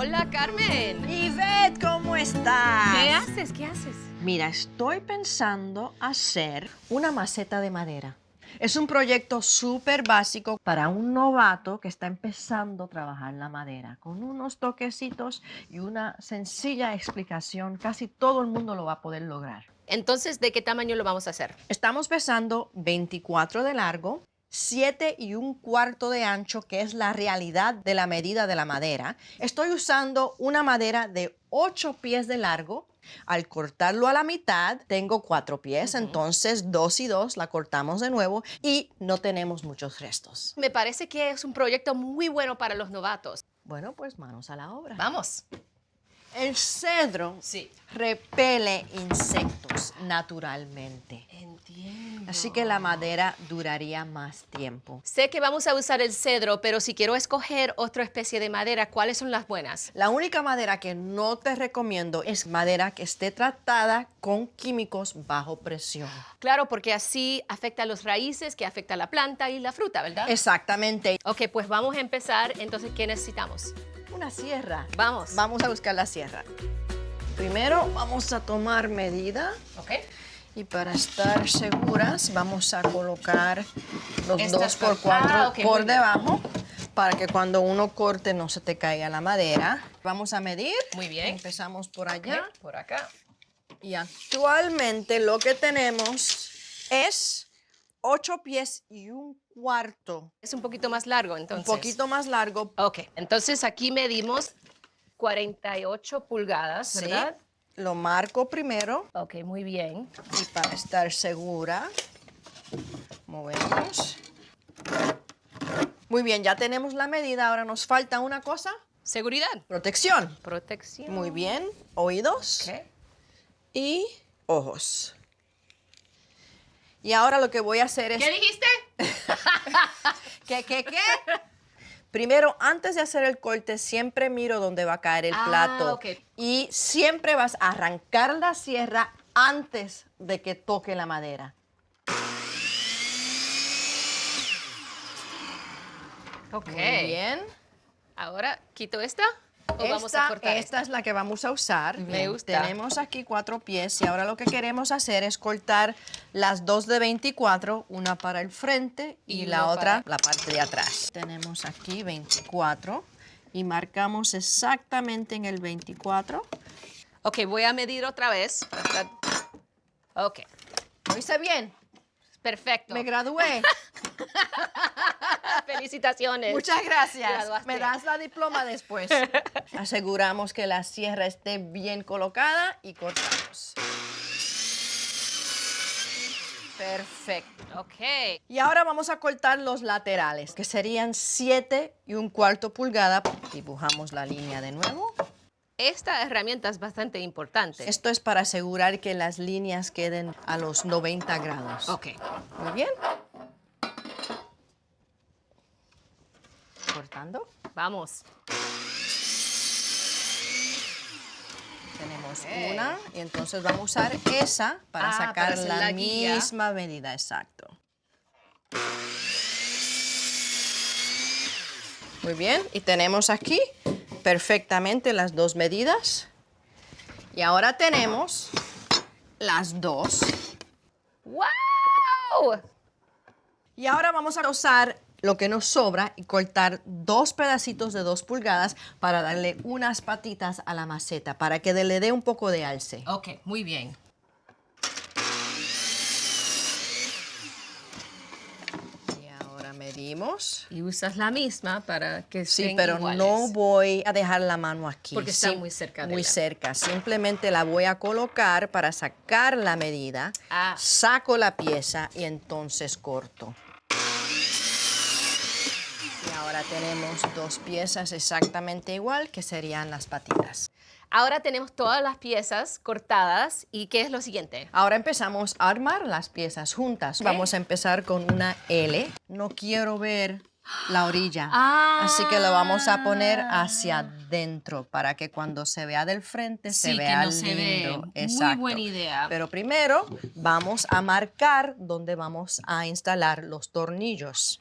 Hola, Carmen. Yvette, ¿cómo estás? ¿Qué haces? ¿Qué haces? Mira, estoy pensando hacer una maceta de madera. Es un proyecto súper básico para un novato que está empezando a trabajar la madera. Con unos toquecitos y una sencilla explicación, casi todo el mundo lo va a poder lograr. Entonces, ¿de qué tamaño lo vamos a hacer? Estamos pesando 24 de largo, 7 1/4 de ancho, que es la realidad de la medida de la madera. Estoy usando una madera de 8 pies de largo. Al cortarlo a la mitad, tengo 4 pies, entonces 2 y 2 la cortamos de nuevo y no tenemos muchos restos. Me parece que es un proyecto muy bueno para los novatos. Bueno, pues manos a la obra. Vamos. El cedro Sí. repele insectos naturalmente. Entiendo. Así que la madera duraría más tiempo. Sé que vamos a usar el cedro, pero si quiero escoger otra especie de madera, ¿cuáles son las buenas? La única madera que no te recomiendo es madera que esté tratada con químicos bajo presión. Claro, porque así afecta a las raíces, que afecta a la planta y la fruta, ¿verdad? Exactamente. Ok, pues vamos a empezar. Entonces, ¿qué necesitamos? Una sierra. Vamos. Vamos a buscar la sierra. Primero vamos a tomar medida Ok. y para estar seguras vamos a colocar los Estas 2x4 ok, por muy bien. debajo para que cuando uno corte no se te caiga la madera. Vamos a medir. Muy bien. Empezamos por allá. Ok, por acá. Y actualmente lo que tenemos es 8 pies y 1/4. Es un poquito más largo, entonces. Un poquito más largo. Ok, entonces aquí medimos 48 pulgadas, ¿Sí? ¿verdad? Lo marco primero Ok, muy bien. y para estar segura, movemos. Muy bien, ya tenemos la medida. Ahora nos falta una cosa. Seguridad. Protección. Protección. Muy bien. Oídos Ok. y ojos. Y ahora lo que voy a hacer es... ¿Qué dijiste? ¿Qué? Primero, antes de hacer el corte, siempre miro dónde va a caer el plato. Ok. Y siempre vas a arrancar la sierra antes de que toque la madera. Ok. Muy bien. Ahora, ¿quito esta o vamos a cortar Esta es la que vamos a usar. Me Bien, gusta. tenemos aquí 4 pies y ahora lo que queremos hacer es cortar las dos de 24, una para el frente y Y la uno otra para- la parte de atrás. Tenemos aquí 24 y marcamos exactamente en el 24. Ok, voy a medir otra vez. Ok, ¿Lo hice bien? perfecto. Me gradué. Felicitaciones. Muchas gracias. Graduaste. Me das la diploma después. Aseguramos que la sierra esté bien colocada y cortamos. Perfecto. Ok. Y ahora vamos a cortar los laterales, que serían 7 1/4 pulgada. Dibujamos la línea de nuevo. Esta herramienta es bastante importante. Esto es para asegurar que las líneas queden a los 90 grados. Ok. Muy bien. Cortando. Vamos. Tenemos Ok. una y entonces vamos a usar esa para sacar para hacer la la guía. misma medida, exacto. Muy bien, y tenemos aquí perfectamente las dos medidas. Y ahora tenemos las dos. ¡Wow! Y ahora vamos a usar lo que nos sobra y cortar 2 pedacitos de 2 pulgadas para darle unas patitas a la maceta, para que le dé un poco de alce. Ok, muy bien. Y ahora medimos. Y usas la misma para que Sí, estén pero iguales. no voy a dejar la mano aquí. Porque está muy cerca de Muy ella. cerca. Simplemente la voy a colocar para sacar la medida. Ah. Saco la pieza y entonces corto. Y ahora tenemos 2 piezas exactamente igual, que serían las patitas. Ahora tenemos todas las piezas cortadas. ¿Y qué es lo siguiente? Ahora empezamos a armar las piezas juntas. Ok. Vamos a empezar con una L. No quiero ver la orilla. Ah. Así que lo vamos a poner hacia adentro para que cuando se vea del frente se Sí, que vea no se lindo. ve. Muy Exacto. buena idea. Pero primero vamos a marcar dónde vamos a instalar los tornillos.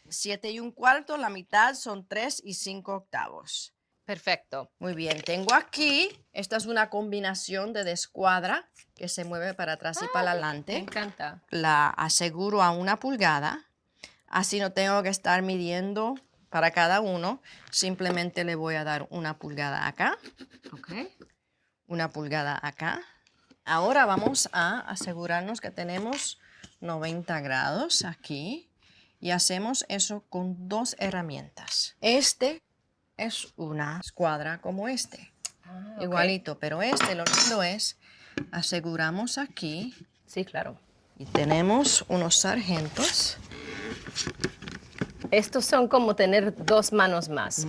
7 1/4, la mitad son 3 5/8. Perfecto. Muy bien, tengo aquí, esta es una combinación de descuadra que se mueve para atrás y para Me adelante. encanta. La aseguro a 1 pulgada, así no tengo que estar midiendo para cada uno. Simplemente le voy a dar 1 pulgada acá, Ok. 1 pulgada acá. Ahora vamos a asegurarnos que tenemos 90 grados aquí y hacemos eso con 2 herramientas. Este es una escuadra como este, Ok. igualito, pero lo lindo es, aseguramos aquí Sí, claro. y tenemos unos sargentos. Estos son como tener 2 manos más.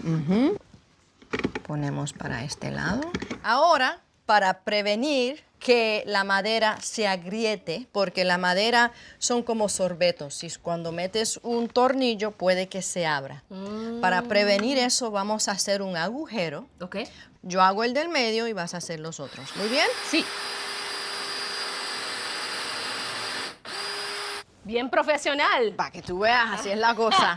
Ponemos para este lado. Ahora, para prevenir que la madera se agriete, porque la madera son como sorbetos y cuando metes un tornillo puede que se abra. Para prevenir eso vamos a hacer un agujero. Ok. Yo hago el del medio y vas a hacer los otros. ¿Muy bien? Sí. Bien profesional. Para que tú veas, así es la cosa.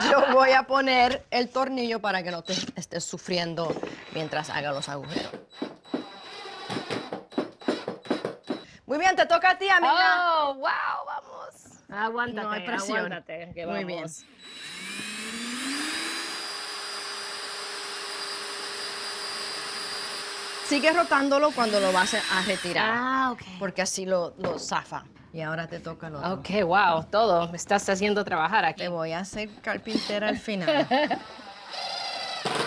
Yo voy a poner el tornillo para que no te estés sufriendo mientras haga los agujeros. Muy bien, te toca a ti, amiga. Oh, wow, vamos. Aguántate, No hay presión. aguántate, que Muy vamos. bien. Sigue rotándolo cuando lo vas a retirar, Ah, ok. porque así lo zafa. Y ahora te toca el otro. Ok, wow, todo. Me estás haciendo trabajar aquí. Te voy a hacer carpintera al final.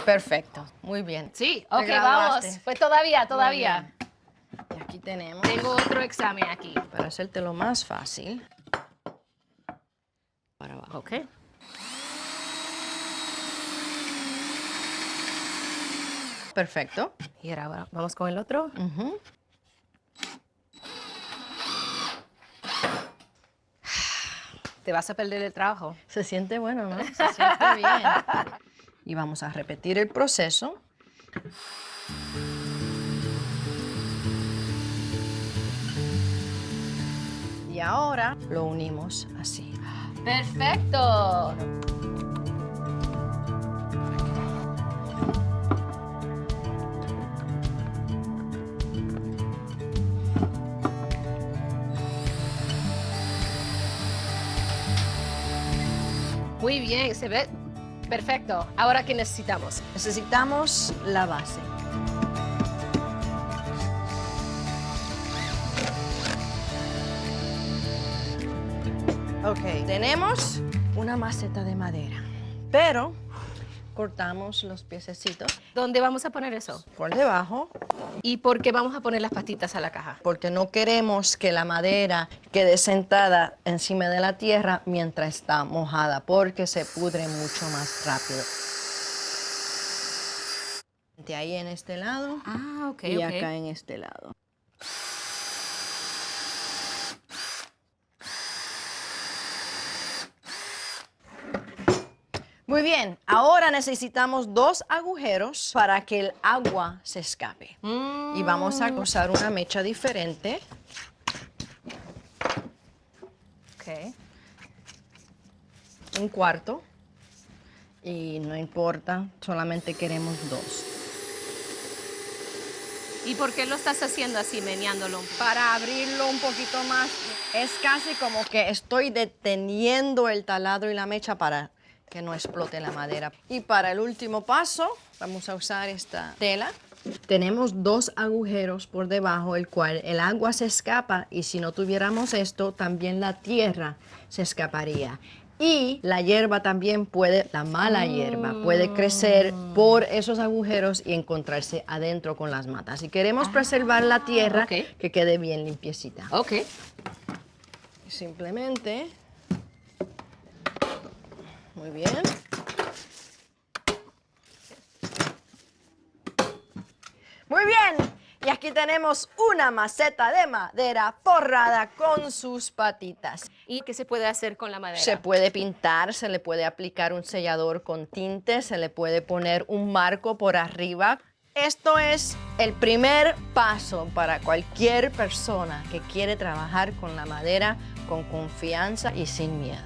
Perfecto, muy bien. Sí, Te ok, graduaste. vamos. Pues todavía, Muy todavía. bien. Y aquí tenemos, Tengo otro examen aquí. para hacértelo más fácil, para abajo. Ok. Perfecto. Y ahora vamos con el otro. Ujú. Te vas a perder el trabajo. Se siente bueno, ¿no? Se siente bien. Y vamos a repetir el proceso. Y ahora lo unimos así. Perfecto. Muy bien, se ve perfecto. Ahora, ¿qué necesitamos? Necesitamos la base. Ok, tenemos una maceta de madera, pero cortamos los piececitos ¿Dónde vamos a poner eso? por debajo ¿Y por qué vamos a poner las patitas a la caja? porque no queremos que la madera quede sentada encima de la tierra mientras está mojada, porque se pudre mucho más rápido. De ahí en este lado Ah, ok, y ok. acá en este lado. Muy bien, ahora necesitamos 2 agujeros para que el agua se escape. Y vamos a usar una mecha diferente. Ok. 1/4. Y no importa, solamente queremos 2. ¿Y por qué lo estás haciendo así, meneándolo? Para abrirlo un poquito más, es casi como que estoy deteniendo el taladro y la mecha para que no explote la madera. Y para el último paso, vamos a usar esta tela. Tenemos 2 agujeros por debajo, el cual el agua se escapa, y si no tuviéramos esto, también la tierra se escaparía. Y la hierba también la mala hierba, puede crecer por esos agujeros y encontrarse adentro con las matas. Si queremos preservar la tierra, ok. que quede bien limpiecita. Ok. Simplemente, muy bien. Muy bien, y aquí tenemos una maceta de madera forrada con sus patitas. ¿Y qué se puede hacer con la madera? Se puede pintar, se le puede aplicar un sellador con tinte, se le puede poner un marco por arriba. Esto es el primer paso para cualquier persona que quiere trabajar con la madera con confianza y sin miedo.